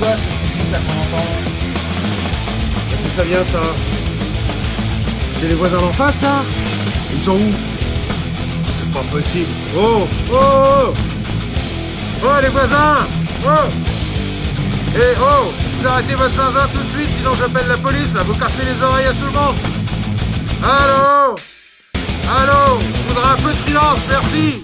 quoi cette musique là qu'on entend? D'où ça vient ça? C'est les voisins d'en face ça? Ils sont où? C'est pas possible. Oh! Oh! Oh! Oh les voisins! Oh! Eh oh! Vous arrêtez votre zinzin tout de suite, sinon j'appelle la police là, vous cassez les oreilles à tout le monde! Allô? Allô? Je voudrais un peu de silence, merci!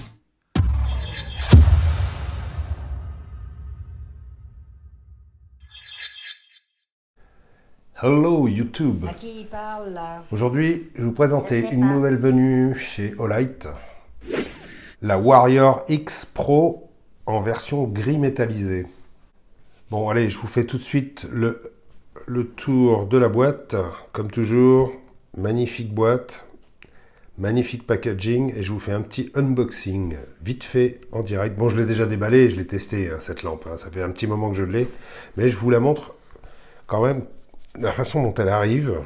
Hello YouTube. À qui il parle là? Aujourd'hui, je vais vous présenter Je sais une pas. nouvelle venue chez Olight. La Warrior X Pro en version gris métallisé. Bon, allez, je vous fais tout de suite le tour de la boîte. Comme toujours, magnifique boîte, magnifique packaging. Et je vous fais un petit unboxing, vite fait, en direct. Bon, je l'ai déjà déballé, je l'ai testé, hein, cette lampe. Hein. Ça fait un petit moment que je l'ai. Mais je vous la montre quand même la façon dont elle arrive.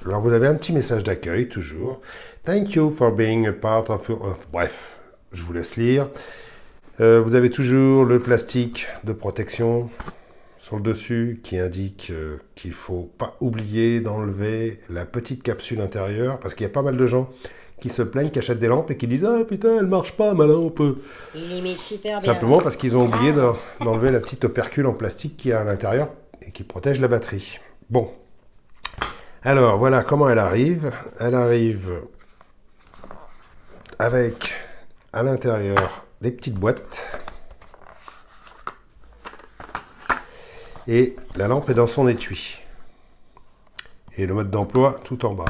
Alors vous avez un petit message d'accueil toujours. Thank you for being a part of... bref, je vous laisse lire. Vous avez toujours le plastique de protection sur le dessus qui indique qu'il ne faut pas oublier d'enlever la petite capsule intérieure parce qu'il y a pas mal de gens qui se plaignent, qui achètent des lampes et qui disent « Ah putain, elle marche pas ma lampe !» Il imite super bien. Simplement parce qu'ils ont oublié d'enlever la petite opercule en plastique qui est à l'intérieur et qui protège la batterie. Bon, alors voilà comment elle arrive. Elle arrive avec à l'intérieur des petites boîtes et la lampe est dans son étui et le mode d'emploi tout en bas.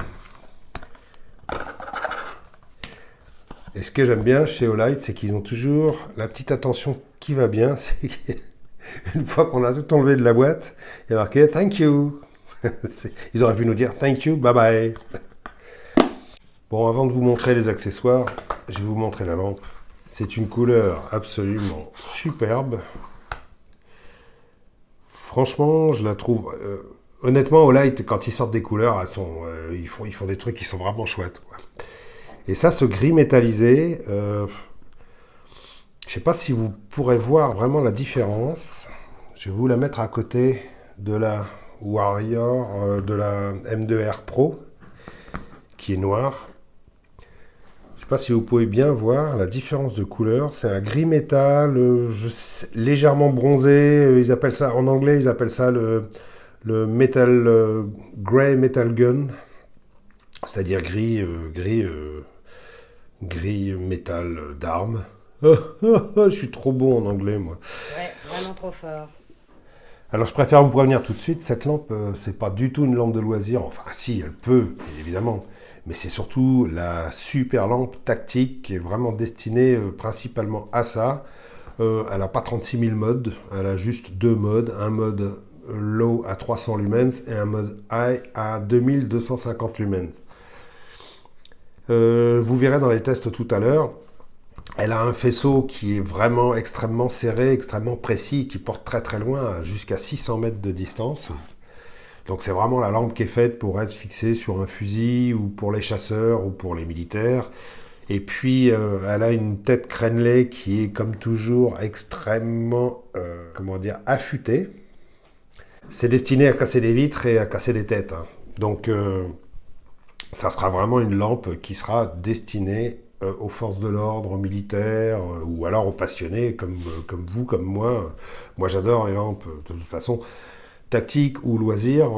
Et ce que j'aime bien chez Olight, c'est qu'ils ont toujours la petite attention qui va bien. C'est une fois qu'on a tout enlevé de la boîte, il y a marqué « Thank you ». Ils auraient pu nous dire « Thank you, bye bye ». Bon, avant de vous montrer les accessoires, je vais vous montrer la lampe. C'est une couleur absolument superbe. Franchement, je la trouve... honnêtement, Olight, quand ils sortent des couleurs, ils font des trucs qui sont vraiment chouettes, quoi. Et ça, ce gris métallisé... je ne sais pas si vous pourrez voir vraiment la différence. Je vais vous la mettre à côté de la Warrior, de la M2R Pro, qui est noire. Je ne sais pas si vous pouvez bien voir la différence de couleur. C'est un gris métal, légèrement bronzé. Ils appellent ça, en anglais, ils appellent ça le metal, grey metal gun. C'est-à-dire gris métal d'armes. Je suis trop bon en anglais, moi. Ouais, vraiment trop fort. Alors, je préfère vous prévenir tout de suite, cette lampe, c'est pas du tout une lampe de loisir. Enfin, si, elle peut, évidemment. Mais c'est surtout la super lampe tactique qui est vraiment destinée principalement à ça. Elle n'a pas 36 000 modes, elle a juste deux modes. Un mode low à 300 lumens et un mode high à 2250 lumens. Vous verrez dans les tests tout à l'heure. Elle a un faisceau qui est vraiment extrêmement serré, extrêmement précis, qui porte très très loin, jusqu'à 600 mètres de distance. Donc c'est vraiment la lampe qui est faite pour être fixée sur un fusil, ou pour les chasseurs, ou pour les militaires. Et puis elle a une tête crénelée qui est comme toujours extrêmement, affûtée. C'est destiné à casser des vitres et à casser des têtes, hein. Donc ça sera vraiment une lampe qui sera destinée aux forces de l'ordre, aux militaires, ou alors aux passionnés comme vous, comme moi. Moi j'adore les lampes, de toute façon, tactique ou loisir,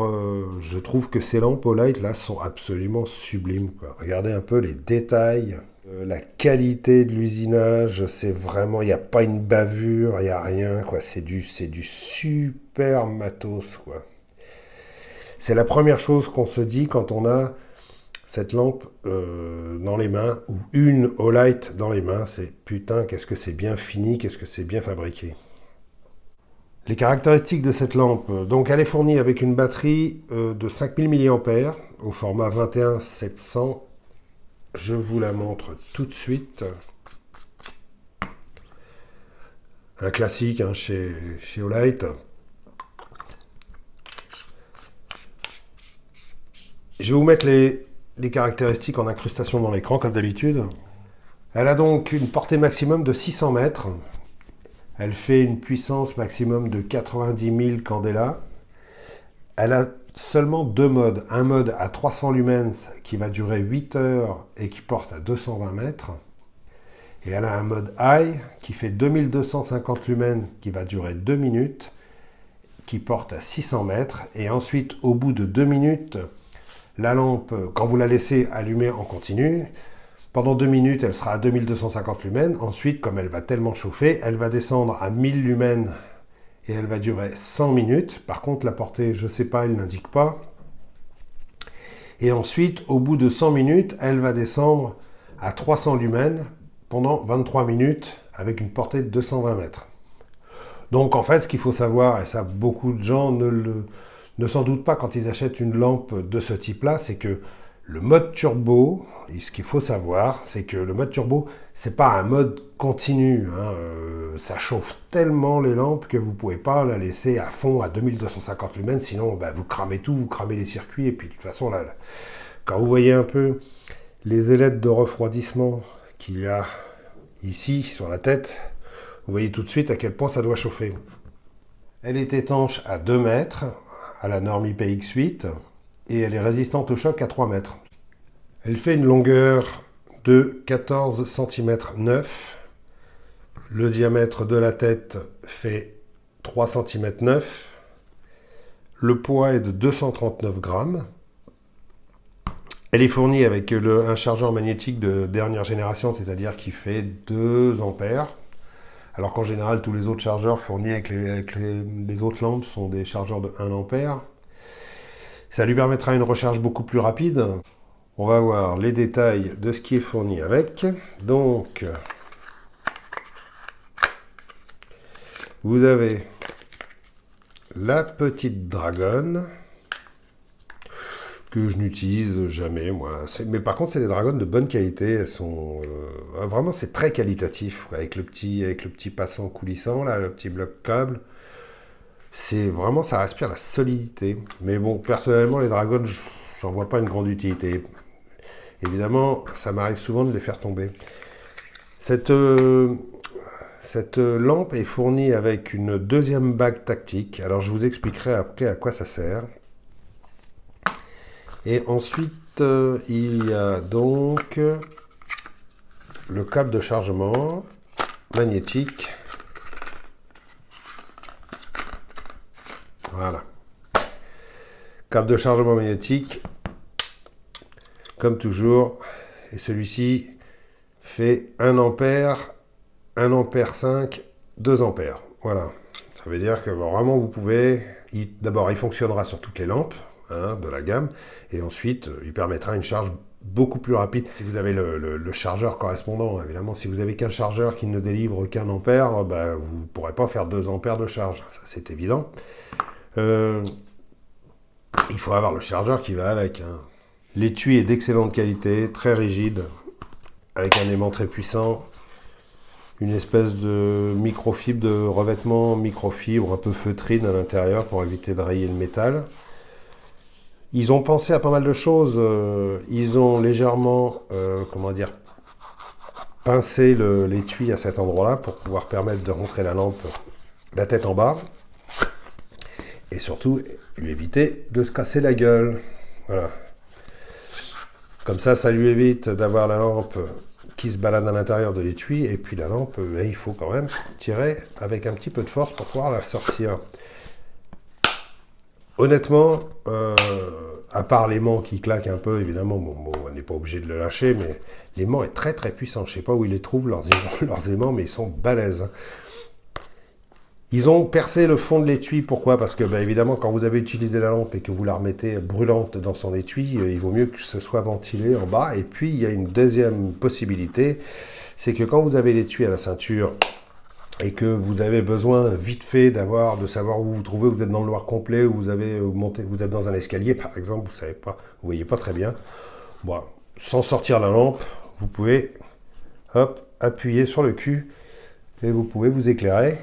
je trouve que ces lampes Olight là sont absolument sublimes, quoi. Regardez un peu les détails, la qualité de l'usinage, c'est vraiment, il n'y a pas une bavure, il n'y a rien, quoi. C'est du super matos, quoi. C'est la première chose qu'on se dit quand on a cette lampe dans les mains, ou une Olight dans les mains, c'est putain, qu'est-ce que c'est bien fini, qu'est-ce que c'est bien fabriqué. Les caractéristiques de cette lampe, donc elle est fournie avec une batterie de 5000 mAh au format 21-700. Je vous la montre tout de suite. Un classique, hein, chez Olight. Je vais vous mettre les caractéristiques en incrustation dans l'écran, comme d'habitude. Elle a donc une portée maximum de 600 mètres. Elle fait une puissance maximum de 90 000 candela. Elle a seulement deux modes. Un mode à 300 lumens qui va durer 8 heures et qui porte à 220 mètres. Et elle a un mode high qui fait 2250 lumens qui va durer 2 minutes, qui porte à 600 mètres. Et ensuite, au bout de 2 minutes, la lampe, quand vous la laissez allumer en continu, pendant 2 minutes, elle sera à 2250 lumens. Ensuite, comme elle va tellement chauffer, elle va descendre à 1000 lumens et elle va durer 100 minutes. Par contre, la portée, je ne sais pas, elle n'indique pas. Et ensuite, au bout de 100 minutes, elle va descendre à 300 lumens pendant 23 minutes avec une portée de 220 mètres. Donc en fait, ce qu'il faut savoir, et ça beaucoup de gens ne s'en doutent pas quand ils achètent une lampe de ce type-là, c'est que le mode turbo, et ce qu'il faut savoir, c'est que le mode turbo, c'est pas un mode continu. Ça chauffe tellement les lampes que vous pouvez pas la laisser à fond à 2250 lumens, sinon vous cramez tout, vous cramez les circuits, et puis de toute façon, là, quand vous voyez un peu les ailettes de refroidissement qu'il y a ici sur la tête, vous voyez tout de suite à quel point ça doit chauffer. Elle est étanche à 2 mètres, à la norme IPX8, et elle est résistante au choc à 3 mètres. Elle fait une longueur de 14 cm 9. Le diamètre de la tête fait 3 cm 9. Le poids est de 239 grammes. Elle est fournie avec un chargeur magnétique de dernière génération, c'est-à-dire qui fait 2 ampères. Alors qu'en général, tous les autres chargeurs fournis avec les autres lampes sont des chargeurs de 1 ampère. Ça lui permettra une recharge beaucoup plus rapide. On va voir les détails de ce qui est fourni avec. Donc, vous avez la petite dragonne que je n'utilise jamais, moi. Mais par contre, c'est des dragons de bonne qualité. Elles sont vraiment, c'est très qualitatif, avec le petit passant coulissant, là, le petit bloc câble. C'est vraiment, ça respire la solidité. Mais bon, personnellement, les dragons, j'en vois pas une grande utilité. Évidemment, ça m'arrive souvent de les faire tomber. Cette lampe est fournie avec une deuxième bague tactique. Alors, je vous expliquerai après à quoi ça sert. Et ensuite, il y a donc le câble de chargement magnétique. Voilà. Câble de chargement magnétique, comme toujours. Et celui-ci fait 1 ampère, 1 ampère 5, 2 ampères. Voilà. Ça veut dire que vraiment vous pouvez... D'abord, il fonctionnera sur toutes les lampes de la gamme. Et ensuite, il permettra une charge beaucoup plus rapide si vous avez le chargeur correspondant. Évidemment, si vous avez qu'un chargeur qui ne délivre qu'un ampère, vous ne pourrez pas faire 2 ampères de charge. Ça, c'est évident. Il faut avoir le chargeur qui va avec. L'étui est d'excellente qualité, très rigide, avec un aimant très puissant. Une espèce de microfibre, de revêtement microfibre un peu feutrine à l'intérieur pour éviter de rayer le métal. Ils ont pensé à pas mal de choses. Ils ont légèrement, pincé l'étui à cet endroit-là pour pouvoir permettre de rentrer la lampe la tête en bas. Et surtout, lui éviter de se casser la gueule. Voilà. Comme ça lui évite d'avoir la lampe qui se balade à l'intérieur de l'étui. Et puis la lampe, il faut quand même tirer avec un petit peu de force pour pouvoir la sortir. Honnêtement, à part l'aimant qui claque un peu, évidemment, on n'est pas obligé de le lâcher, mais l'aimant est très très puissant. Je ne sais pas où ils les trouvent, leurs aimants, mais ils sont balèzes. Ils ont percé le fond de l'étui. Pourquoi? Parce que, évidemment, quand vous avez utilisé la lampe et que vous la remettez brûlante dans son étui, il vaut mieux que ce soit ventilé en bas. Et puis, il y a une deuxième possibilité, c'est que quand vous avez l'étui à la ceinture et que vous avez besoin vite fait de savoir où vous vous trouvez, vous êtes dans le noir complet, ou vous êtes dans un escalier, par exemple, vous ne voyez pas très bien. Bon, sans sortir la lampe, vous pouvez appuyer sur le cul et vous pouvez vous éclairer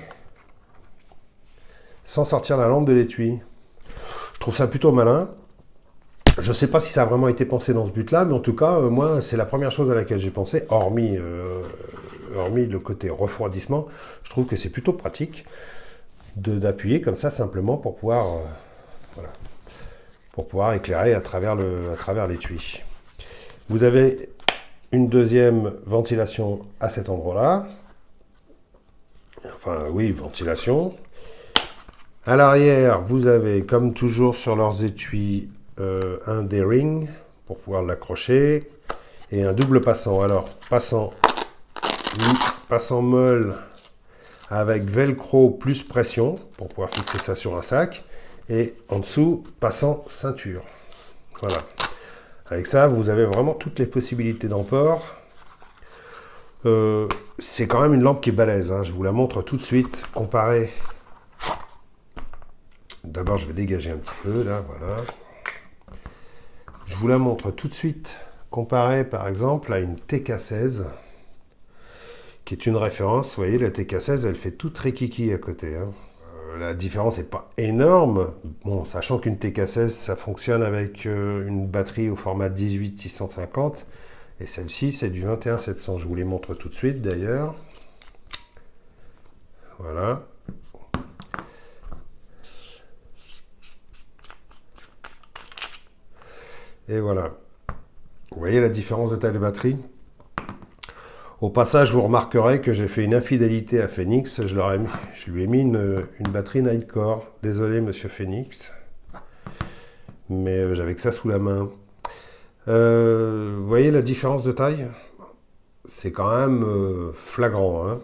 sans sortir la lampe de l'étui. Je trouve ça plutôt malin. Je ne sais pas si ça a vraiment été pensé dans ce but-là, mais en tout cas, moi, c'est la première chose à laquelle j'ai pensé, hormis hormis le côté refroidissement, je trouve que c'est plutôt pratique d'appuyer comme ça simplement pour pouvoir, voilà, pour pouvoir éclairer à travers l'étui. Vous avez une deuxième ventilation à cet endroit-là. Enfin, oui, ventilation. À l'arrière, vous avez, comme toujours sur leurs étuis, un D-ring pour pouvoir l'accrocher et un double passant. Alors, passant molle avec velcro plus pression pour pouvoir fixer ça sur un sac. Et en dessous, passant ceinture. Voilà. Avec ça, vous avez vraiment toutes les possibilités d'emport. C'est quand même une lampe qui est balèze, hein. Je vous la montre tout de suite. Comparé. D'abord, je vais dégager un petit peu, là, voilà. Je vous la montre tout de suite. Comparé, par exemple, à une TK16, qui est une référence. Vous voyez, la TK16, elle fait toute rikiki à côté, hein. La différence n'est pas énorme. Bon, sachant qu'une TK16, ça fonctionne avec une batterie au format 18-650. Et celle-ci, c'est du 21-700. Je vous les montre tout de suite, d'ailleurs. Voilà. Et voilà. Vous voyez la différence de taille de batterie? Au passage, vous remarquerez que j'ai fait une infidélité à Phoenix. Je lui ai mis une batterie Nightcore. Désolé, monsieur Phoenix. Mais j'avais que ça sous la main. Vous voyez la différence de taille? C'est quand même flagrant, hein.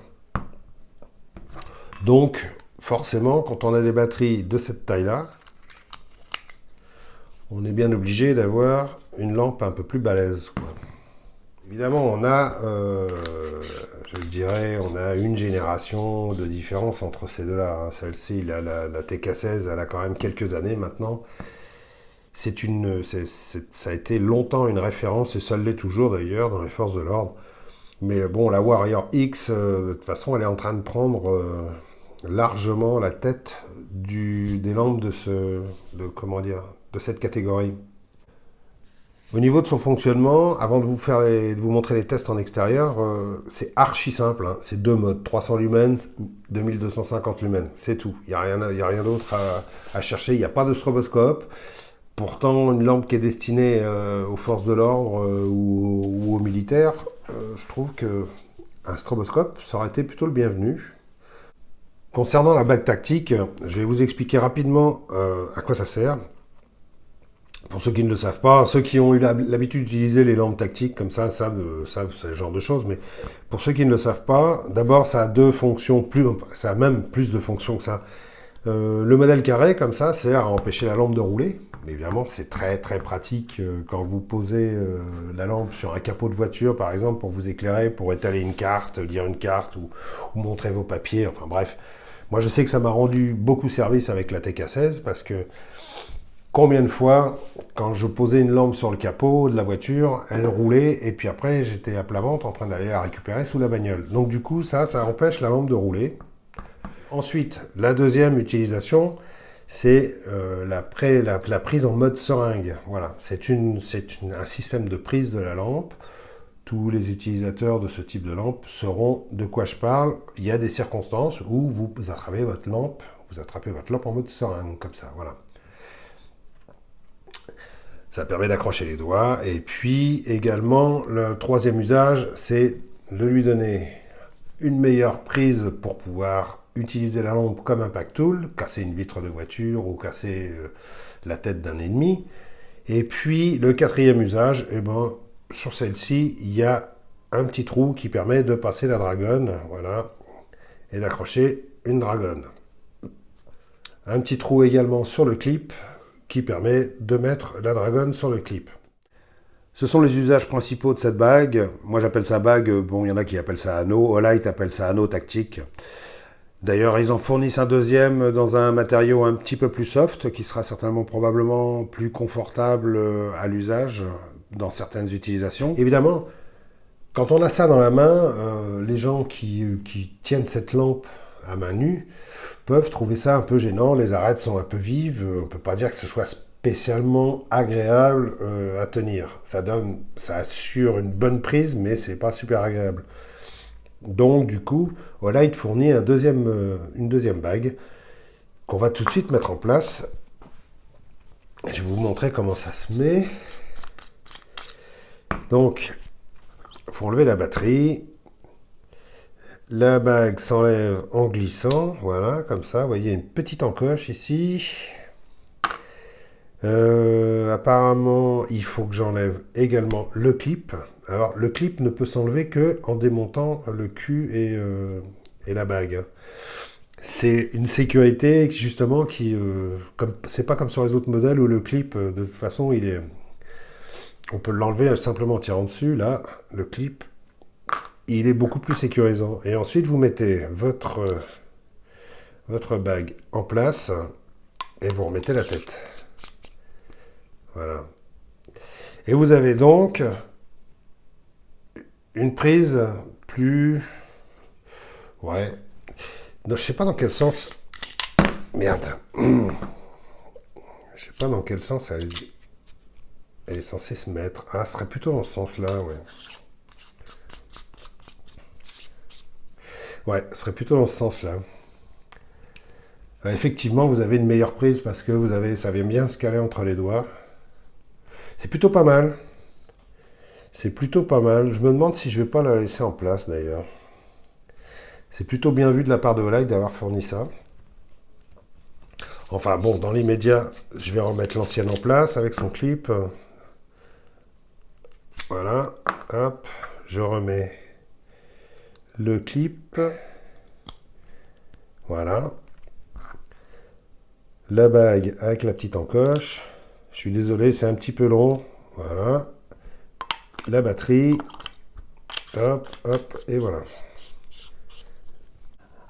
Donc, forcément, quand on a des batteries de cette taille-là, on est bien obligé d'avoir une lampe un peu plus balèze, quoi. Évidemment, on a, je dirais, on a une génération de différence entre ces deux-là, hein. Celle-ci, la TK16, elle a quand même quelques années maintenant. Ça a été longtemps une référence, et ça l'est toujours d'ailleurs dans les forces de l'ordre. Mais bon, la Warrior X, de toute façon, elle est en train de prendre largement la tête des lampes de cette catégorie. Au niveau de son fonctionnement, avant de vous montrer les tests en extérieur, c'est archi simple, hein. C'est 2 modes, 300 lumens, 2250 lumens, c'est tout. Il n'y a rien d'autre à chercher, il n'y a pas de stroboscope. Pourtant, une lampe qui est destinée aux forces de l'ordre ou aux militaires, je trouve qu'un stroboscope, ça aurait été plutôt le bienvenu. Concernant la bague tactique, je vais vous expliquer rapidement à quoi ça sert. Pour ceux qui ne le savent pas, ceux qui ont eu l'habitude d'utiliser les lampes tactiques comme ça savent ce genre de choses. Mais pour ceux qui ne le savent pas, d'abord ça a 2 fonctions, ça a même plus de fonctions que ça. Le modèle carré comme ça sert à empêcher la lampe de rouler. Mais évidemment, c'est très très pratique quand vous posez la lampe sur un capot de voiture, par exemple, pour vous éclairer, pour étaler une carte, lire une carte ou montrer vos papiers. Enfin bref, moi je sais que ça m'a rendu beaucoup service avec la TK16 parce que combien de fois, quand je posais une lampe sur le capot de la voiture, elle roulait et puis après j'étais à plat ventre en train d'aller la récupérer sous la bagnole. Donc du coup, ça empêche la lampe de rouler. Ensuite, la deuxième utilisation, c'est la prise en mode seringue. Voilà, c'est un système de prise de la lampe. Tous les utilisateurs de ce type de lampe sauront de quoi je parle. Il y a des circonstances où vous attrapez votre lampe en mode seringue, comme ça, voilà. Ça permet d'accrocher les doigts. Et puis également, le troisième usage, c'est de lui donner une meilleure prise pour pouvoir utiliser la lampe comme impact tool, casser une vitre de voiture ou casser la tête d'un ennemi. Et puis le quatrième usage, sur celle-ci, il y a un petit trou qui permet de passer la dragonne, voilà, et d'accrocher une dragonne. Un petit trou également sur le clip qui permet de mettre la dragonne sur le clip. Ce sont les usages principaux de cette bague. Moi j'appelle ça bague, bon il y en a qui appellent ça anneau, Olight appelle ça anneau tactique. D'ailleurs ils en fournissent un deuxième dans un matériau un petit peu plus soft, qui sera certainement probablement plus confortable à l'usage dans certaines utilisations. Évidemment, quand on a ça dans la main, les gens qui tiennent cette lampe à main nue peuvent trouver ça un peu gênant, les arêtes sont un peu vives, on ne peut pas dire que ce soit spécialement agréable à tenir. Ça assure une bonne prise, mais c'est pas super agréable. Donc du coup, voilà, il te fournit une deuxième bague qu'on va tout de suite mettre en place. Je vais vous montrer comment ça se met. Donc, il faut enlever la batterie. La bague s'enlève en glissant, voilà, comme ça. Vous voyez une petite encoche ici. Apparemment, il faut que j'enlève également le clip. Alors, le clip ne peut s'enlever que en démontant le cul et la bague. C'est une sécurité justement qui, comme c'est pas comme sur les autres modèles où le clip, de toute façon, on peut l'enlever simplement en tirant dessus. Là, le clip, il est beaucoup plus sécurisant. Et ensuite, vous mettez votre bague en place et vous remettez la tête. Voilà. Et vous avez donc une prise plus... Ouais. Non, je sais pas dans quel sens... Merde. Je sais pas dans quel sens elle est censée se mettre. Ah, ce serait plutôt dans ce sens-là, ouais. Ouais, ce serait plutôt dans ce sens-là. Effectivement, vous avez une meilleure prise parce que ça vient bien se caler entre les doigts. C'est plutôt pas mal. C'est plutôt pas mal. Je me demande si je vais pas la laisser en place d'ailleurs. C'est plutôt bien vu de la part de Olight d'avoir fourni ça. Enfin bon, dans l'immédiat, je vais remettre l'ancienne en place avec son clip. Voilà, hop, je remets le clip. Voilà. La bague avec la petite encoche. Je suis désolé, c'est un petit peu long. Voilà. La batterie. Hop, hop, et voilà.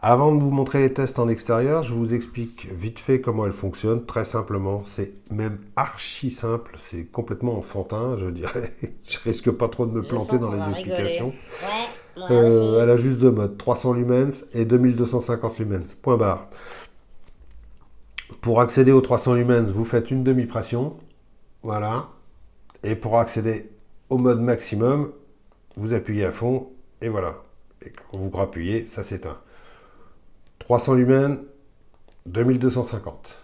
Avant de vous montrer les tests en extérieur, je vous explique vite fait comment elle fonctionne, très simplement. C'est même archi simple, c'est complètement enfantin, je dirais. Je risque pas trop de me planter dans les explications. Ouais, moi aussi. Elle a juste deux modes, 300 lumens et 2250 lumens. Point barre. Pour accéder aux 300 lumens, vous faites une demi-pression. Voilà. Et pour accéder au mode maximum, vous appuyez à fond et voilà. Et quand vous grappuyez, ça s'éteint. 300 lumens, 2250.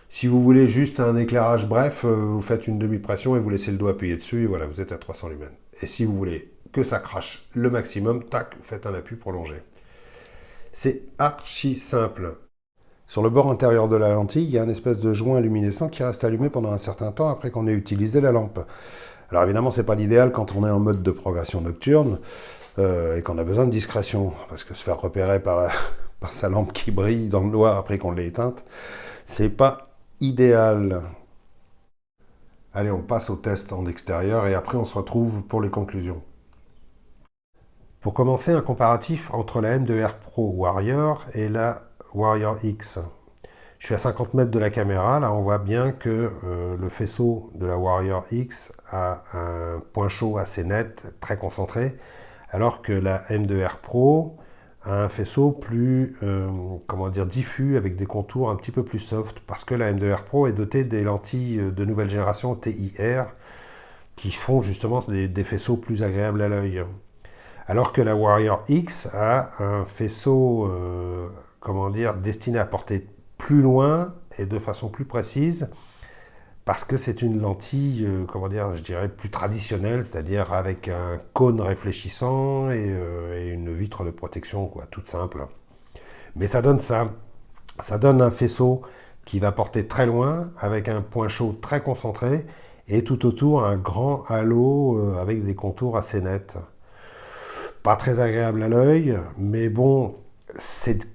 Si vous voulez juste un éclairage bref, vous faites une demi-pression et vous laissez le doigt appuyé dessus et voilà, vous êtes à 300 lumens. Et si vous voulez que ça crache le maximum, tac, vous faites un appui prolongé. C'est archi simple. Sur le bord intérieur de la lentille, il y a une espèce de joint luminescent qui reste allumé pendant un certain temps après qu'on ait utilisé la lampe. Alors évidemment, c'est pas l'idéal quand on est en mode de progression nocturne et qu'on a besoin de discrétion, parce que se faire repérer par sa lampe qui brille dans le noir après qu'on l'ait éteinte, c'est pas idéal. Allez, on passe au test en extérieur et après on se retrouve pour les conclusions. Pour commencer, un comparatif entre la M2R Pro Warrior et la Warrior X. Je suis à 50 mètres de la caméra, là on voit bien que le faisceau de la Warrior X a un point chaud assez net, très concentré, alors que la M2R Pro a un faisceau plus diffus avec des contours un petit peu plus soft, parce que la M2R Pro est dotée des lentilles de nouvelle génération TIR qui font justement des faisceaux plus agréables à l'œil. Alors que la Warrior X a un faisceau destiné à porter plus loin et de façon plus précise, parce que c'est une lentille, je dirais plus traditionnelle, c'est-à-dire avec un cône réfléchissant et une vitre de protection, quoi, toute simple. Mais ça donne ça. Ça donne un faisceau qui va porter très loin, avec un point chaud très concentré, et tout autour un grand halo avec des contours assez nets. Pas très agréable à l'œil, mais bon, c'est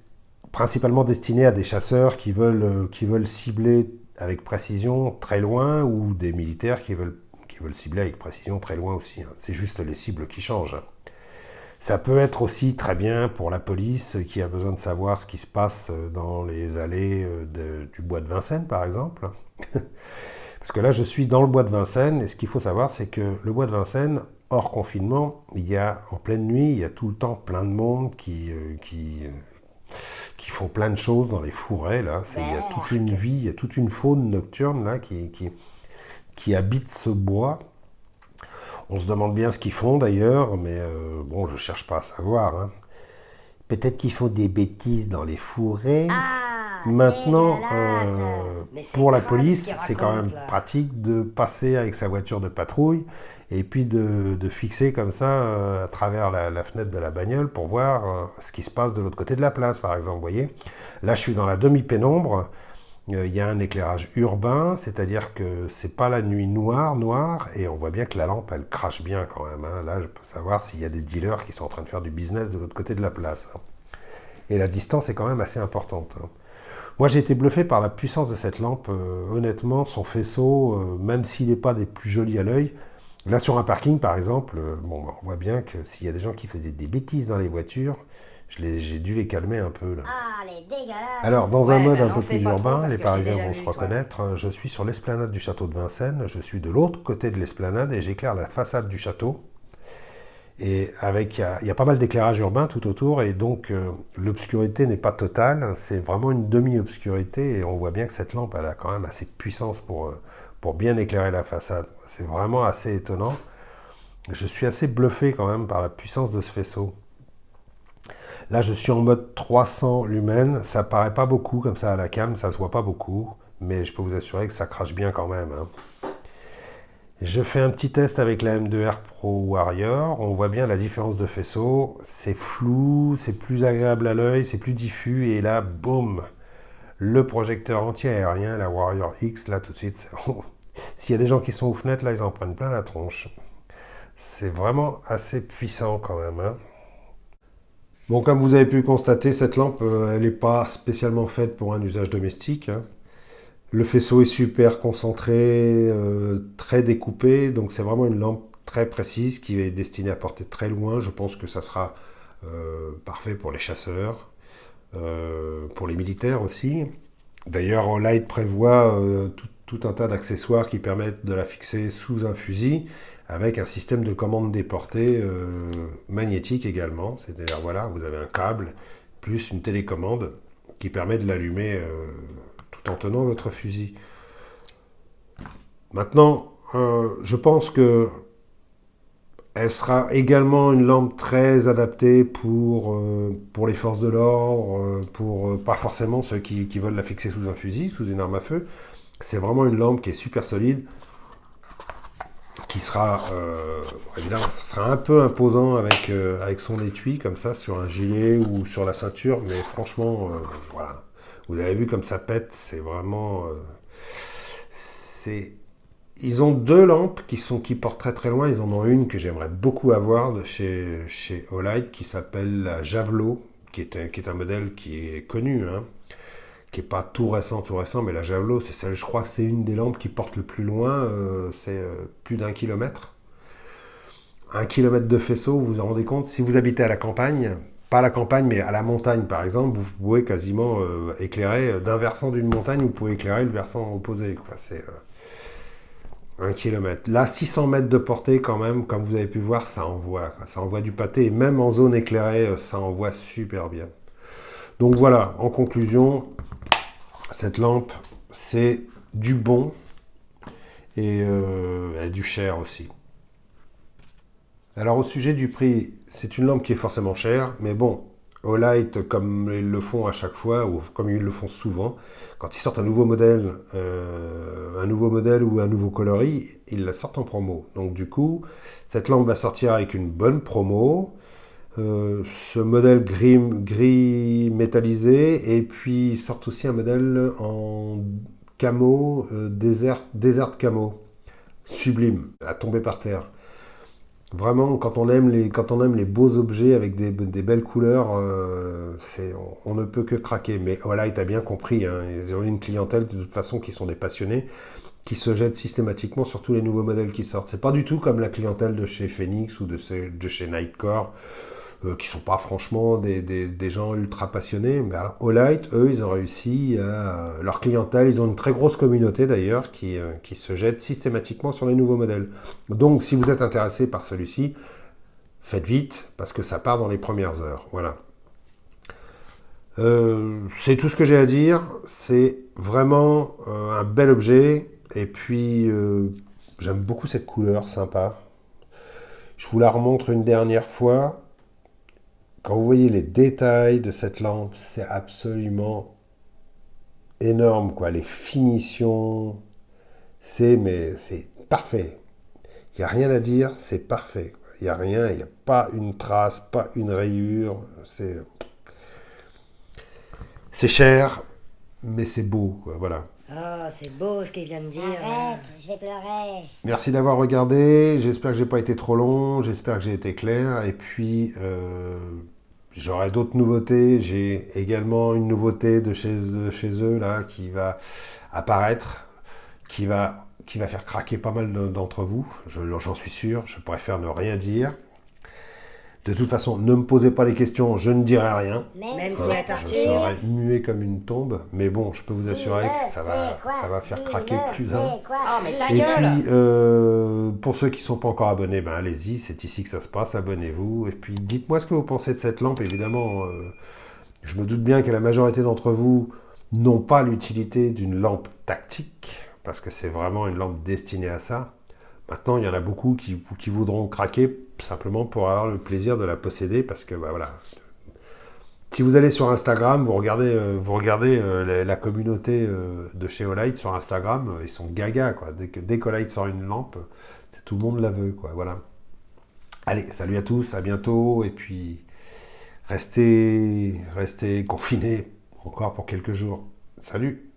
principalement destiné à des chasseurs qui veulent cibler avec précision très loin, ou des militaires qui veulent cibler avec précision très loin aussi. C'est juste les cibles qui changent. Ça peut être aussi très bien pour la police qui a besoin de savoir ce qui se passe dans les allées du bois de Vincennes, par exemple. Parce que là, je suis dans le bois de Vincennes, et ce qu'il faut savoir, c'est que le bois de Vincennes, hors confinement, en pleine nuit, il y a tout le temps plein de monde qui font plein de choses dans les fourrés. Là. Il y a toute une vie, il y a toute une faune nocturne là, qui habite ce bois. On se demande bien ce qu'ils font d'ailleurs, mais bon, je cherche pas à savoir, hein. Peut-être qu'ils font des bêtises dans les fourrés. Ah, Maintenant, dégueulasse. Mais c'est pour la grave ce police, qu'il c'est quand même raconte, là. pratique de passer avec sa voiture de patrouille et puis de fixer comme ça à travers la fenêtre de la bagnole pour voir ce qui se passe de l'autre côté de la place, par exemple. Vous voyez, là, je suis dans la demi-pénombre. Il y a un éclairage urbain, c'est-à-dire que c'est pas la nuit noire, et on voit bien que la lampe, elle crache bien quand même, hein. Là, je peux savoir s'il y a des dealers qui sont en train de faire du business de l'autre côté de la place, hein. Et la distance est quand même assez importante, hein. Moi, j'ai été bluffé par la puissance de cette lampe. Honnêtement, son faisceau, même s'il n'est pas des plus jolis à l'œil, là, sur un parking, par exemple, bon, on voit bien que s'il y a des gens qui faisaient des bêtises dans les voitures, j'ai dû les calmer un peu, là. Ah, elle est dégueulasse. Alors, dans un Ouais, mode bah un n'en peu fais plus pas trop, urbain, parce les que je t'ai Parisiens déjà vont se vu, toi. reconnaître. Je suis sur l'esplanade du château de Vincennes. Je suis de l'autre côté de l'esplanade et j'éclaire la façade du château. Et il y a pas mal d'éclairage urbain tout autour, et donc l'obscurité n'est pas totale, c'est vraiment une demi-obscurité, et on voit bien que cette lampe, elle a quand même assez de puissance pour bien éclairer la façade. C'est vraiment assez étonnant. Je suis assez bluffé quand même par la puissance de ce faisceau. Là, je suis en mode 300 lumens, ça paraît pas beaucoup comme ça à la cam, ça se voit pas beaucoup, mais je peux vous assurer que ça crache bien quand même, hein. Je fais un petit test avec la M2R Pro Warrior. On voit bien la différence de faisceau. C'est flou, c'est plus agréable à l'œil, c'est plus diffus. Et là, boum, le projecteur anti-aérien, la Warrior X, là tout de suite. S'il y a des gens qui sont aux fenêtres, là, ils en prennent plein la tronche. C'est vraiment assez puissant quand même, hein. Bon, comme vous avez pu le constater, cette lampe, elle n'est pas spécialement faite pour un usage domestique, hein. Le faisceau est super concentré, très découpé, donc c'est vraiment une lampe très précise qui est destinée à porter très loin. Je pense que ça sera parfait pour les chasseurs, pour les militaires aussi. D'ailleurs, Olight prévoit tout un tas d'accessoires qui permettent de la fixer sous un fusil, avec un système de commande déportée magnétique également. C'est-à-dire, voilà, vous avez un câble plus une télécommande qui permet de l'allumer tout en tenant votre fusil. Maintenant, je pense que elle sera également une lampe très adaptée pour les forces de l'ordre, pour pas forcément ceux qui veulent la fixer sous un fusil, sous une arme à feu. C'est vraiment une lampe qui est super solide, qui sera, évidemment, ça sera un peu imposant avec son étui, comme ça, sur un gilet ou sur la ceinture, mais franchement, voilà. Vous avez vu comme ça pète, c'est vraiment... Ils ont deux lampes qui portent très très loin. Ils en ont une que j'aimerais beaucoup avoir de chez Olight, qui s'appelle la Javelot, qui est un modèle qui est connu, hein, qui n'est pas tout récent, mais la Javelot, c'est celle, je crois que c'est une des lampes qui porte le plus loin, c'est plus d'1 kilomètre. 1 kilomètre de faisceau, vous vous en rendez compte? Si vous habitez à la campagne, pas à la campagne, mais à la montagne par exemple, vous pouvez quasiment éclairer d'un versant d'une montagne, vous pouvez éclairer le versant opposé, quoi. C'est 1 kilomètre. Là, 600 mètres de portée quand même, comme vous avez pu voir, ça envoie, quoi. Ça envoie du pâté, et même en zone éclairée, ça envoie super bien. Donc voilà, en conclusion, cette lampe, c'est du bon et du cher aussi. Alors au sujet du prix, c'est une lampe qui est forcément chère, mais bon, Olight, comme ils le font à chaque fois, ou comme ils le font souvent, quand ils sortent un nouveau modèle ou un nouveau coloris, ils la sortent en promo. Donc du coup, cette lampe va sortir avec une bonne promo, ce modèle gris métallisé, et puis ils sortent aussi un modèle en camo, desert camo, sublime, à tomber par terre. Vraiment, quand on aime les beaux objets avec des belles couleurs, on ne peut que craquer. Mais voilà, tu as bien compris, hein, ils ont une clientèle de toute façon qui sont des passionnés, qui se jettent systématiquement sur tous les nouveaux modèles qui sortent. C'est pas du tout comme la clientèle de chez Phoenix ou de chez Nightcore, qui sont pas franchement des gens ultra passionnés. Mais Olight, eux, ils ont réussi à leur clientèle, ils ont une très grosse communauté d'ailleurs qui se jette systématiquement sur les nouveaux modèles. Donc si vous êtes intéressé par celui-ci, faites vite parce que ça part dans les premières heures. Voilà. C'est tout ce que j'ai à dire. C'est vraiment un bel objet, et puis j'aime beaucoup cette couleur sympa. Je vous la remontre une dernière fois. Quand vous voyez les détails de cette lampe, c'est absolument énorme, quoi. Les finitions, c'est parfait. Il n'y a rien à dire, c'est parfait. Il n'y a rien, il n'y a pas une trace, pas une rayure. C'est cher, mais c'est beau, quoi. Voilà. Oh, c'est beau ce qu'il vient de dire. Arrête, je vais pleurer. Merci d'avoir regardé. J'espère que j'ai pas été trop long. J'espère que j'ai été clair. Et puis, j'aurai d'autres nouveautés. J'ai également une nouveauté de chez eux là qui va apparaître, qui va faire craquer pas mal d'entre vous. J'en suis sûr. Je préfère ne rien dire. De toute façon, ne me posez pas les questions. Je ne dirai rien. Même sous Hein, la je torture. serai muet comme une tombe. Mais bon, je peux vous assurer Dis-le, que ça c'est va faire quoi? craquer Dis-le, plus d'un. c'est quoi? Oh, mais ta Et gueule. puis, pour ceux qui ne sont pas encore abonnés, ben allez-y, c'est ici que ça se passe, abonnez-vous. Et puis, dites-moi ce que vous pensez de cette lampe. Évidemment, je me doute bien que la majorité d'entre vous n'ont pas l'utilité d'une lampe tactique, parce que c'est vraiment une lampe destinée à ça. Maintenant, il y en a beaucoup qui voudront craquer simplement pour avoir le plaisir de la posséder, parce que, bah, voilà. Si vous allez sur Instagram, vous regardez la communauté de chez Olight sur Instagram, ils sont gaga, quoi. Dès qu'Olight sort une lampe, tout le monde la veut, quoi. Voilà. Allez, salut à tous, à bientôt, et puis restez confinés encore pour quelques jours. Salut!